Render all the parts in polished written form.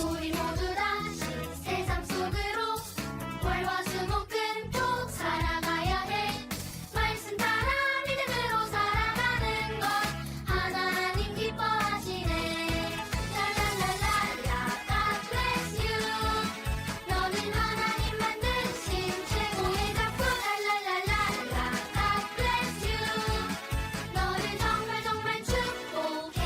우리 모두 다시 세상 속으로 월화수목금토 살아가야 해. 말씀 따라 믿음으로 살아가는 것 하나님 기뻐하시네. 랄랄랄랄라 God bless you. 너는 하나님 만드신 최고의 작품. 랄랄랄랄라 God bless you. 너를 정말 정말 축복해.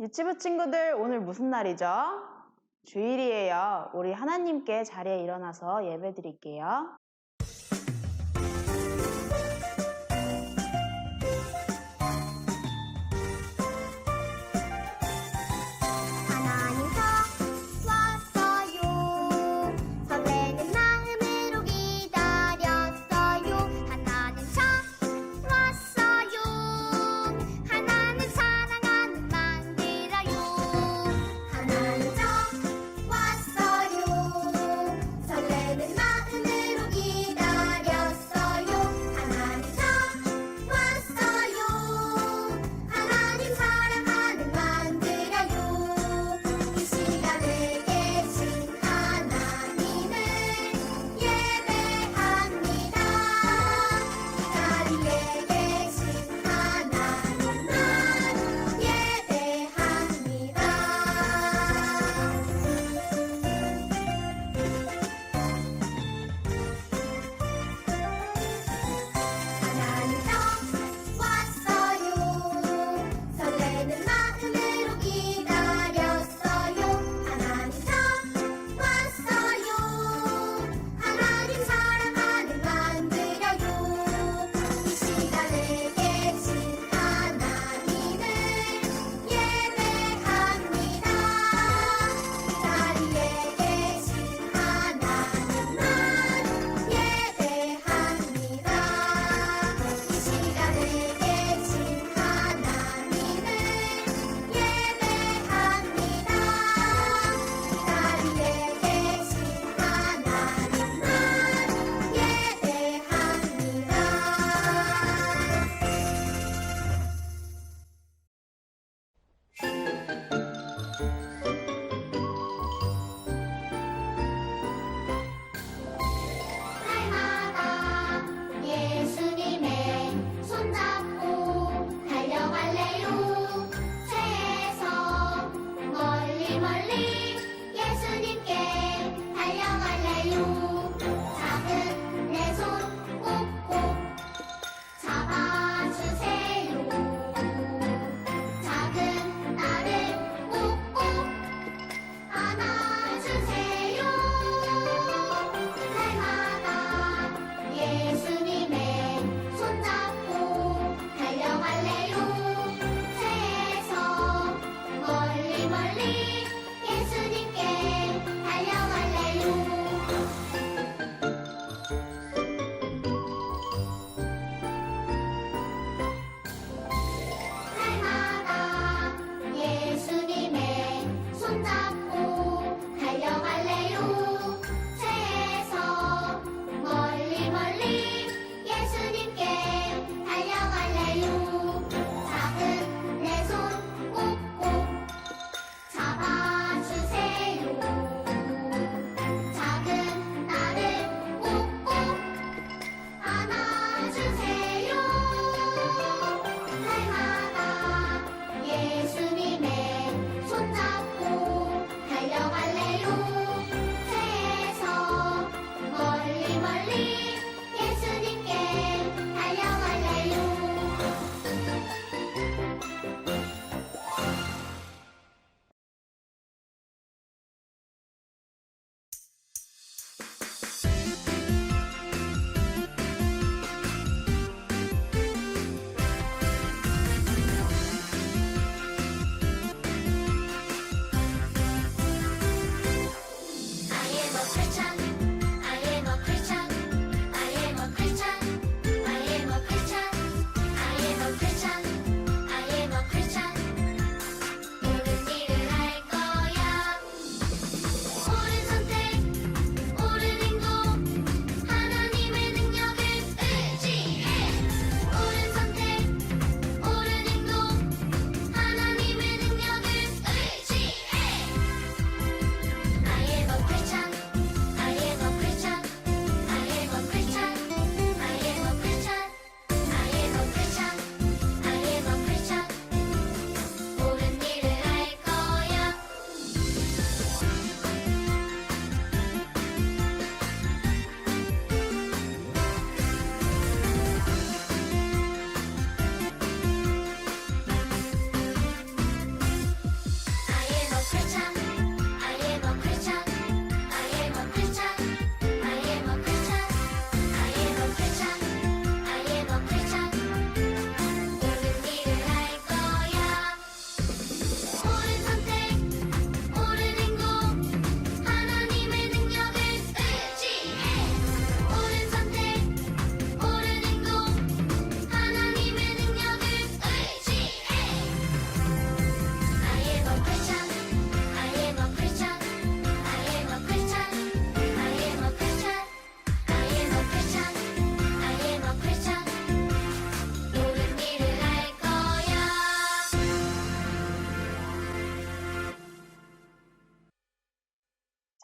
유치부 친구들, 오늘 무슨 날이죠? 주일이에요. 우리 하나님께 자리에 일어나서 예배 드릴게요. 하나님 저 왔어요. 설레는 마음으로 기다렸어요. 하나님 저 왔어요. 하나님 사랑하는 만들어요. 하나님 저 왔어요. 설레는 마음으로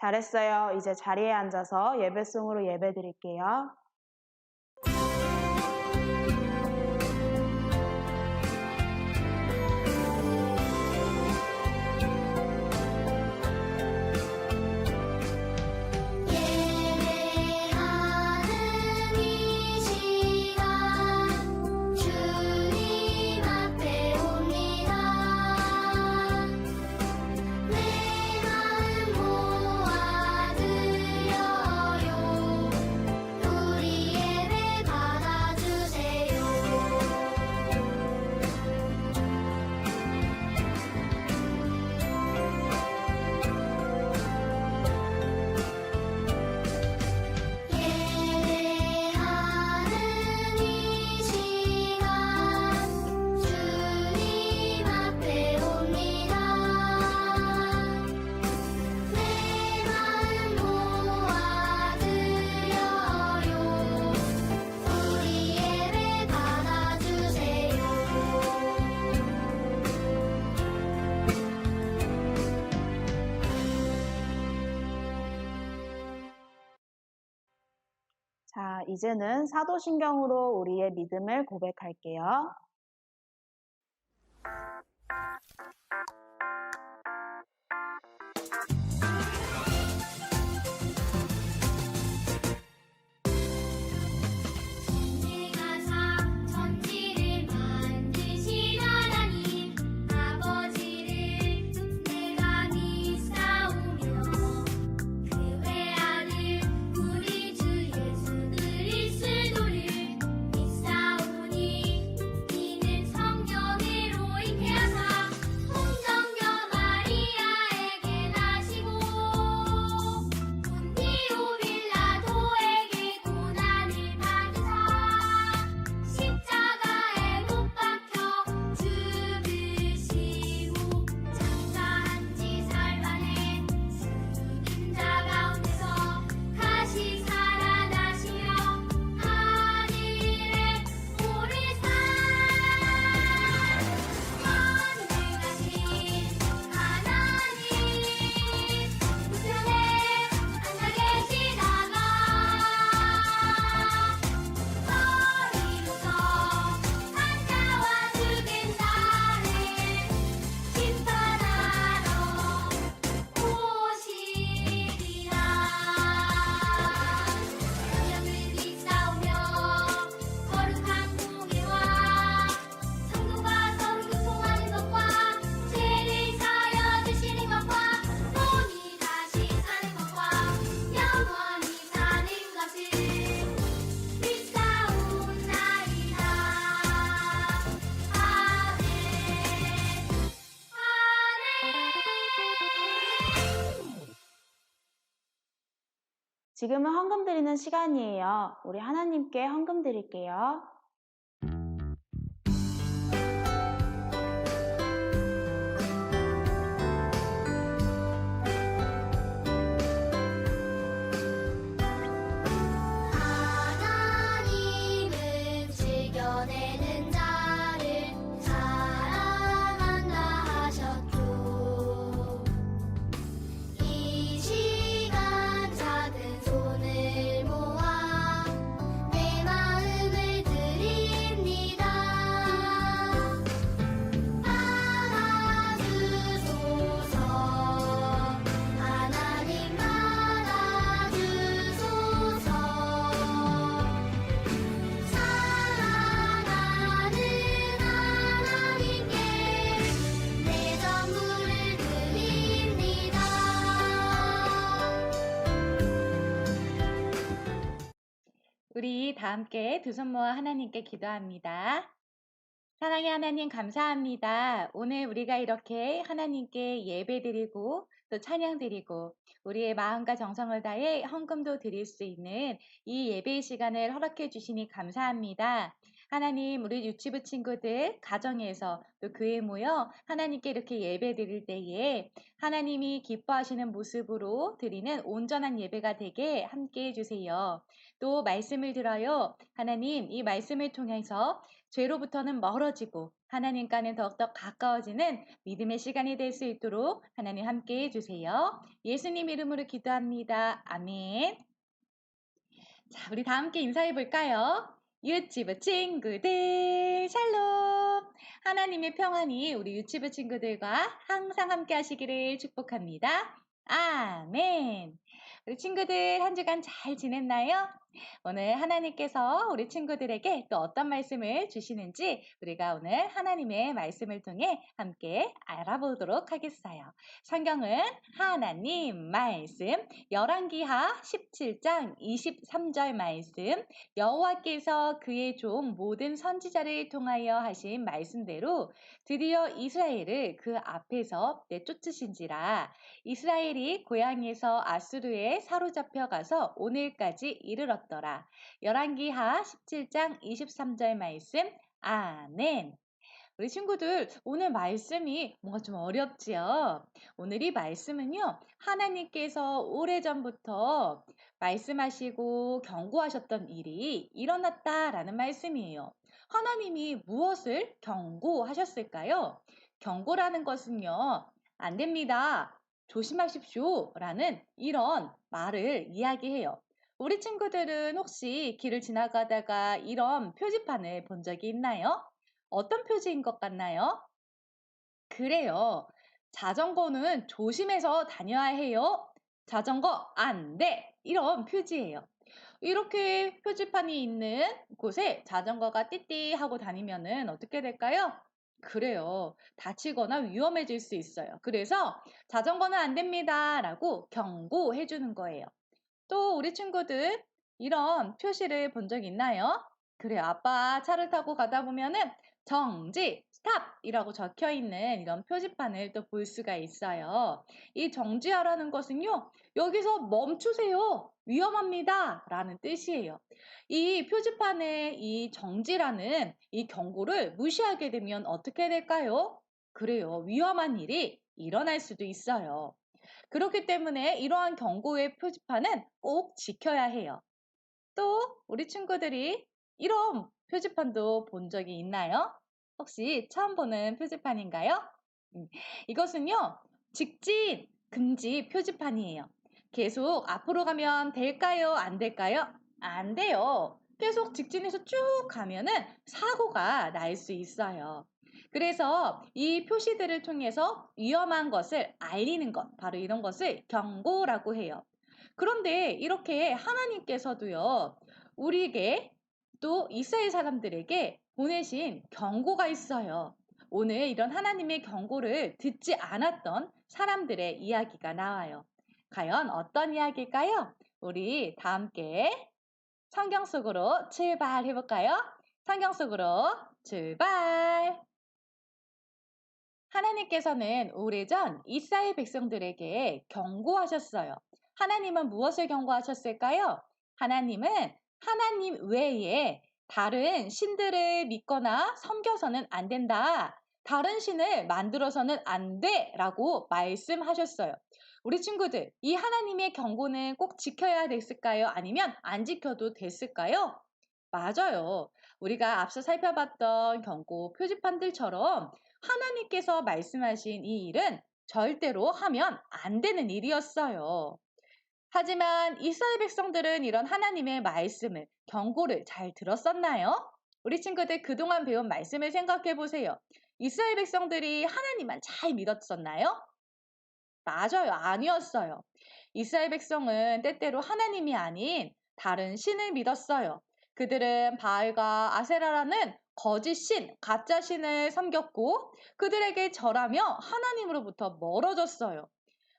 잘했어요. 이제 자리에 앉아서 예배송으로 예배 드릴게요. 예배하는 이 시간 주님 앞에 옵니다. 내 마음 모아드려요. 우리 예배 받아주세요. 예배하는 이 시간 주님 앞에 옵니다. 내 마음 모아드려요. 우리 예배 받아주세요. 자, 이제는 사도신경으로 우리의 믿음을 고백할게요. 천지가사 천지를 만드신 하나님 아버지를 내가 믿사오며 그 외아들 우리 주 예수 그리스도를 믿사오니 이는 성경으로 잉태하사 동정녀 마리아에게 나시고 본디오 빌라도에게 고난을 받으사 십자가에 못 박혀 죽으시고 장사한 지 사흘 만에 죽은 자 가운데서 다시 살아나시며 하늘에 오르사 전능하신 하나님 우편에 앉아 계시다가 너희로서 산자와 죽은 자를 심판하러 오시리라. 성령을 믿사오며 거룩한 공예와 성도가 서로 교통하는 것과 죄를 사하여 주시는 것과 몸이 다시 사는 것과 영원히 사는 것을 믿사옵나이다. 아멘. 아멘. 지금은 헌금 드리는 시간이에요. 우리 하나님께 헌금 드릴게요. 하나님은 즐겨내는 자를 사랑한다 하셨죠. 이 시간 작은 손을 모아 내 마음을 드립니다. 받아주소서. 하나님 받아주소서. 사랑하는 하나님께 내 전부를 드립니다. 우리 다 함께 두 손 모아 하나님께 기도합니다. 사랑의 하나님 감사합니다. 오늘 우리가 이렇게 하나님께 예배드리고 또 찬양드리고 우리의 마음과 정성을 다해 헌금도 드릴 수 있는 이 예배의 시간을 허락해 주시니 감사합니다. 하나님, 우리 유치부 친구들 가정에서 또 교회에 모여 하나님께 이렇게 예배 드릴 때에 하나님이 기뻐하시는 모습으로 드리는 온전한 예배가 되게 함께 해주세요. 또 말씀을 들어요. 하나님, 이 말씀을 통해서 죄로부터는 멀어지고 하나님과는 더욱더 가까워지는 믿음의 시간이 될 수 있도록 하나님 함께 해주세요. 예수님 이름으로 기도합니다. 아멘. 자, 우리 다 함께 인사해 볼까요? 유치부 친구들 샬롬. 하나님의 평안이 우리 유치부 친구들과 항상 함께 하시기를 축복합니다. 아멘. 우리 친구들 한 주간 잘 지냈나요? 오늘 하나님께서 우리 친구들에게 또 어떤 말씀을 주시는지 우리가 오늘 하나님의 말씀을 통해 함께 알아보도록 하겠어요. 성경은 하나님 말씀 열왕기하 17장 23절 말씀, 여호와께서 그의 종 모든 선지자를 통하여 하신 말씀대로 드디어 이스라엘을 그 앞에서 내쫓으신지라. 이스라엘이 고향에서 아수르에 사로잡혀 가서 오늘까지 이르렀더라. 열왕기하 17장 23절 말씀. 아멘. 우리 친구들, 오늘 말씀이 뭔가 좀 어렵지요? 오늘 이 말씀은요, 하나님께서 오래전부터 말씀하시고 경고하셨던 일이 일어났다라는 말씀이에요. 하나님이 무엇을 경고하셨을까요? 경고라는 것은요, 안 됩니다. 조심하십시오. 라는 이런 말을 이야기해요. 우리 친구들은 혹시 길을 지나가다가 이런 표지판을 본 적이 있나요? 어떤 표지인 것 같나요? 그래요. 자전거는 조심해서 다녀야 해요. 자전거 안 돼. 이런 표지예요. 이렇게 표지판이 있는 곳에 자전거가 띠띠 하고 다니면은 어떻게 될까요? 그래요. 다치거나 위험해질 수 있어요. 그래서 자전거는 안 됩니다. 라고 경고해 주는 거예요. 또 우리 친구들 이런 표시를 본 적 있나요? 그래요. 아빠 차를 타고 가다 보면은 정지, 스탑! 이라고 적혀 있는 이런 표지판을 또 볼 수가 있어요. 이 정지하라는 것은요, 여기서 멈추세요. 위험합니다. 라는 뜻이에요. 이 표지판의 이 정지라는 이 경고를 무시하게 되면 어떻게 될까요? 그래요. 위험한 일이 일어날 수도 있어요. 그렇기 때문에 이러한 경고의 표지판은 꼭 지켜야 해요. 또 우리 친구들이 이런 표지판도 본 적이 있나요? 혹시 처음 보는 표지판인가요? 이것은요, 직진 금지 표지판이에요. 계속 앞으로 가면 될까요? 안 될까요? 안 돼요. 계속 직진해서 쭉 가면은 사고가 날 수 있어요. 그래서 이 표시들을 통해서 위험한 것을 알리는 것, 바로 이런 것을 경고라고 해요. 그런데 이렇게 하나님께서도요, 우리에게 또 이스라엘 사람들에게 보내신 경고가 있어요. 오늘 이런 하나님의 경고를 듣지 않았던 사람들의 이야기가 나와요. 과연 어떤 이야기일까요? 우리 다 함께 성경 속으로 출발해 볼까요? 성경 속으로 출발! 하나님께서는 오래전 이스라엘 백성들에게 경고하셨어요. 하나님은 무엇을 경고하셨을까요? 하나님은 하나님 외에 다른 신들을 믿거나 섬겨서는 안 된다. 다른 신을 만들어서는 안 돼. 라고 말씀하셨어요. 우리 친구들, 이 하나님의 경고는 꼭 지켜야 됐을까요? 아니면 안 지켜도 됐을까요? 맞아요. 우리가 앞서 살펴봤던 경고 표지판들처럼 하나님께서 말씀하신 이 일은 절대로 하면 안 되는 일이었어요. 하지만 이스라엘 백성들은 이런 하나님의 말씀을, 경고를 잘 들었었나요? 우리 친구들 그동안 배운 말씀을 생각해 보세요. 이스라엘 백성들이 하나님만 잘 믿었었나요? 맞아요. 아니었어요. 이스라엘 백성은 때때로 하나님이 아닌 다른 신을 믿었어요. 그들은 바알과 아세라라는 거짓 신, 가짜 신을 섬겼고 그들에게 절하며 하나님으로부터 멀어졌어요.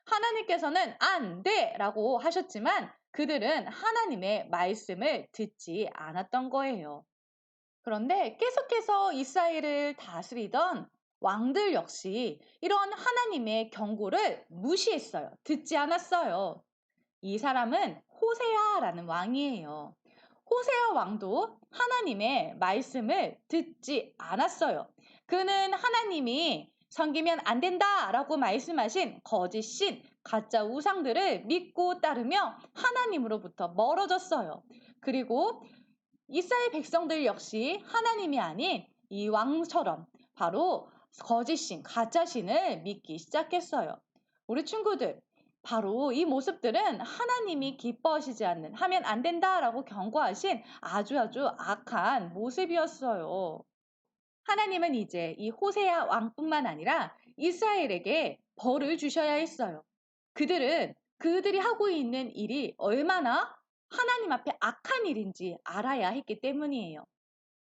하나님께서는 안 돼! 라고 하셨지만 그들은 하나님의 말씀을 듣지 않았던 거예요. 그런데 계속해서 이스라엘을 다스리던 왕들 역시 이런 하나님의 경고를 무시했어요. 듣지 않았어요. 이 사람은 호세아라는 왕이에요. 호세아 왕도 하나님의 말씀을 듣지 않았어요. 그는 하나님이 섬기면 안 된다라고 말씀하신 거짓 신, 가짜 우상들을 믿고 따르며 하나님으로부터 멀어졌어요. 그리고 이스라엘 백성들 역시 하나님이 아닌 이 왕처럼 바로 거짓 신, 가짜 신을 믿기 시작했어요. 우리 친구들, 바로 이 모습들은 하나님이 기뻐하시지 않는, 하면 안 된다라고 경고하신 아주 악한 모습이었어요. 하나님은 이제 이 호세아 왕뿐만 아니라 이스라엘에게 벌을 주셔야 했어요. 그들이 하고 있는 일이 얼마나 하나님 앞에 악한 일인지 알아야 했기 때문이에요.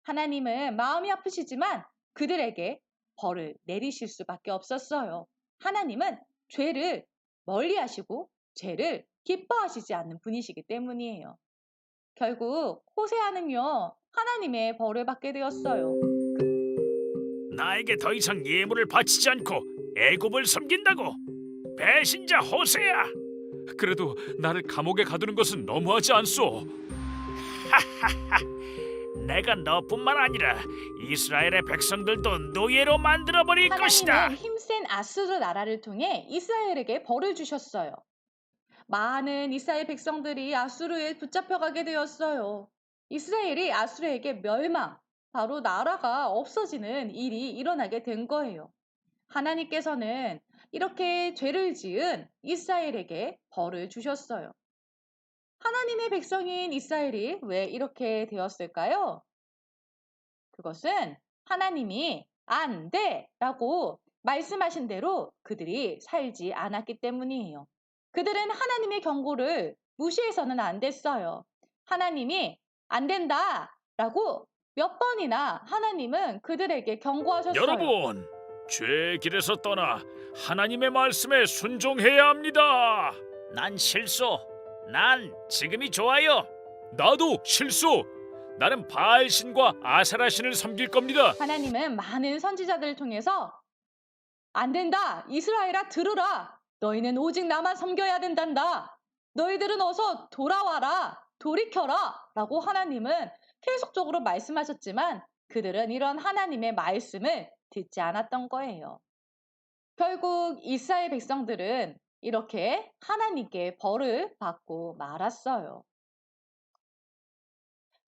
하나님은 마음이 아프시지만 그들에게 벌을 내리실 수밖에 없었어요. 하나님은 죄를 멀리 하시고 죄를 기뻐하시지 않는 분이시기 때문이에요. 결국 호세아는요, 하나님의 벌을 받게 되었어요. 나에게 더 이상 예물을 바치지 않고 애굽을 섬긴다고? 배신자 호세야! 그래도 나를 감옥에 가두는 것은 너무하지 않소? 내가 너뿐만 아니라 이스라엘의 백성들도 노예로 만들어버릴 것이다. 하나님은 힘센 아수르 나라를 통해 이스라엘에게 벌을 주셨어요. 많은 이스라엘 백성들이 아수르에 붙잡혀가게 되었어요. 이스라엘이 아수르에게 멸망, 바로 나라가 없어지는 일이 일어나게 된 거예요. 하나님께서는 이렇게 죄를 지은 이스라엘에게 벌을 주셨어요. 하나님의 백성인 이스라엘이 왜 이렇게 되었을까요? 그것은 하나님이 안 돼! 라고 말씀하신 대로 그들이 살지 않았기 때문이에요. 그들은 하나님의 경고를 무시해서는 안 됐어요. 하나님이 안 된다! 라고 몇 번이나 하나님은 그들에게 경고하셨어요. 여러분, 죄의 길에서 떠나 하나님의 말씀에 순종해야 합니다. 난 실수. 난 지금이 좋아요. 나도 실수. 나는 바알신과 아세라신을 섬길 겁니다. 하나님은 많은 선지자들을 통해서 안 된다! 이스라엘아 들으라! 너희는 오직 나만 섬겨야 된단다! 너희들은 어서 돌아와라! 돌이켜라! 라고 하나님은 계속적으로 말씀하셨지만 그들은 이런 하나님의 말씀을 듣지 않았던 거예요. 결국 이스라엘 백성들은 이렇게 하나님께 벌을 받고 말았어요.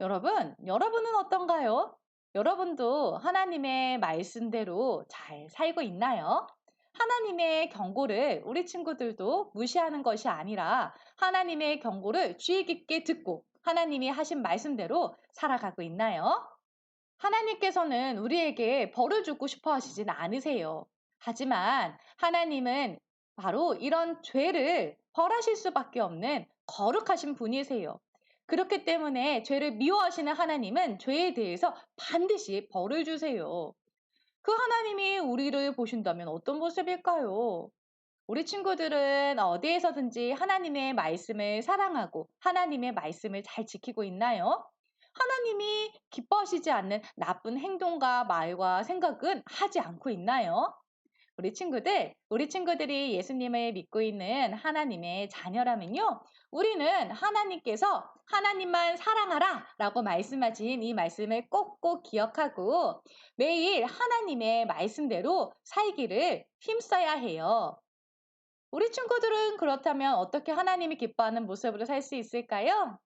여러분은 어떤가요? 여러분도 하나님의 말씀대로 잘 살고 있나요? 하나님의 경고를 우리 친구들도 무시하는 것이 아니라 하나님의 경고를 주의 깊게 듣고 하나님이 하신 말씀대로 살아가고 있나요? 하나님께서는 우리에게 벌을 주고 싶어 하시진 않으세요. 하지만 하나님은 바로 이런 죄를 벌하실 수밖에 없는 거룩하신 분이세요. 그렇기 때문에 죄를 미워하시는 하나님은 죄에 대해서 반드시 벌을 주세요. 그 하나님이 우리를 보신다면 어떤 모습일까요? 우리 친구들은 어디에서든지 하나님의 말씀을 사랑하고 하나님의 말씀을 잘 지키고 있나요? 하나님이 기뻐하시지 않는 나쁜 행동과 말과 생각은 하지 않고 있나요? 우리 친구들이 예수님을 믿고 있는 하나님의 자녀라면요. 우리는 하나님께서 하나님만 사랑하라 라고 말씀하신 이 말씀을 꼭꼭 기억하고 매일 하나님의 말씀대로 살기를 힘써야 해요. 우리 친구들은 그렇다면 어떻게 하나님이 기뻐하는 모습으로 살 수 있을까요?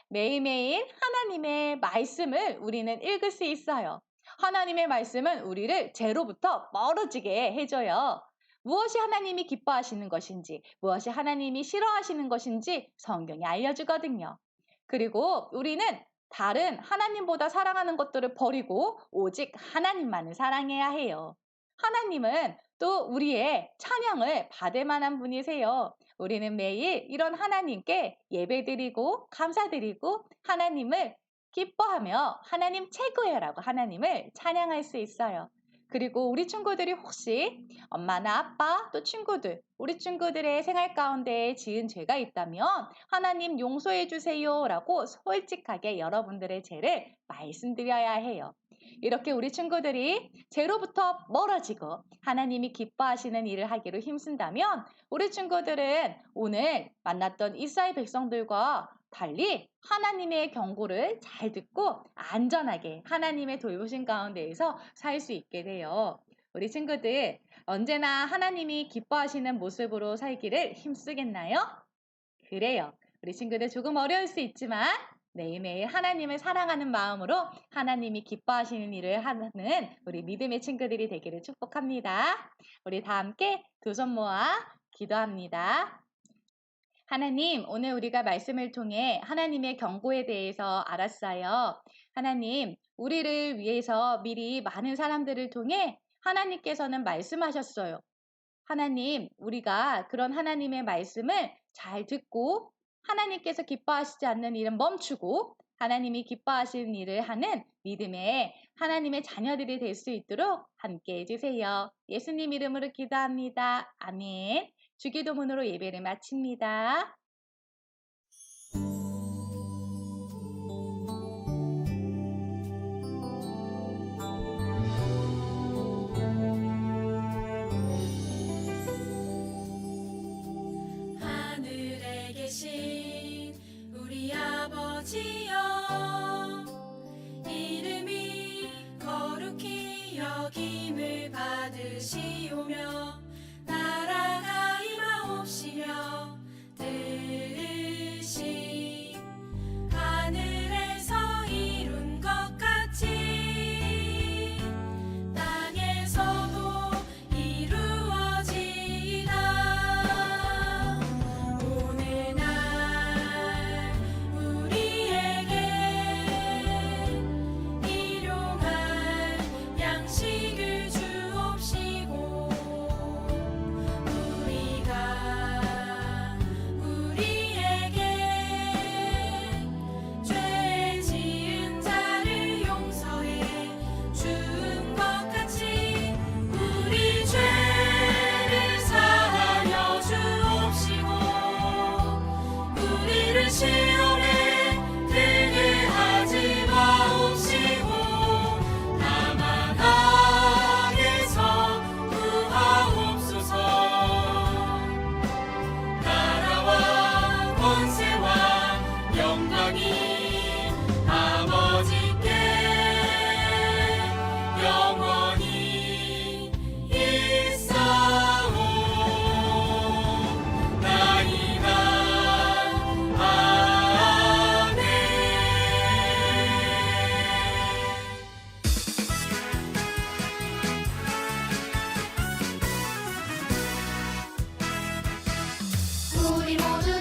매일매일 하나님의 말씀을 우리는 읽을 수 있어요. 하나님의 말씀은 우리를 죄로부터 멀어지게 해줘요. 무엇이 하나님이 기뻐하시는 것인지, 무엇이 하나님이 싫어하시는 것인지 성경이 알려주거든요. 그리고 우리는 다른 하나님보다 사랑하는 것들을 버리고 오직 하나님만을 사랑해야 해요. 하나님은 또 우리의 찬양을 받을 만한 분이세요. 우리는 매일 이런 하나님께 예배드리고 감사드리고 하나님을 기뻐하며 하나님 최고야라고 하나님을 찬양할 수 있어요. 그리고 우리 친구들이 혹시 엄마나 아빠 또 친구들, 우리 친구들의 생활 가운데 지은 죄가 있다면 하나님 용서해 주세요 라고 솔직하게 여러분들의 죄를 말씀드려야 해요. 이렇게 우리 친구들이 죄로부터 멀어지고 하나님이 기뻐하시는 일을 하기로 힘쓴다면 우리 친구들은 오늘 만났던 이스라엘 백성들과 달리 하나님의 경고를 잘 듣고 안전하게 하나님의 돌보신 가운데에서 살 수 있게 돼요. 우리 친구들 언제나 하나님이 기뻐하시는 모습으로 살기를 힘쓰겠나요? 그래요. 우리 친구들 조금 어려울 수 있지만 매일매일 하나님을 사랑하는 마음으로 하나님이 기뻐하시는 일을 하는 우리 믿음의 친구들이 되기를 축복합니다. 우리 다 함께 두 손 모아 기도합니다. 하나님, 오늘 우리가 말씀을 통해 하나님의 경고에 대해서 알았어요. 하나님, 우리를 위해서 미리 많은 사람들을 통해 하나님께서는 말씀하셨어요. 하나님, 우리가 그런 하나님의 말씀을 잘 듣고 하나님께서 기뻐하시지 않는 일은 멈추고 하나님이 기뻐하시는 일을 하는 믿음의 하나님의 자녀들이 될 수 있도록 함께 해주세요. 예수님 이름으로 기도합니다. 아멘. 주기도문으로 예배를 마칩니다. 하늘에 계신 우리 아버지여 이름이 거룩히 여김을 받으시오며 나라가 임하옵시며 뜻이 하늘에서 이룬 것 같이 땅에서도 이루어지이다. 오늘날 우리에게 일용할 양식을 주옵시고 우리가 우리에게 죄 지은 자를 용서해 준 것 같이 우리 죄를 사하여 주옵시고 우리를 시험에 들게 하지 마옵시고 다만 악에서 구하옵소서. 나라와 권세와 영광이 아버지께 영원히 있사옵나이다. 아멘. 우리 모두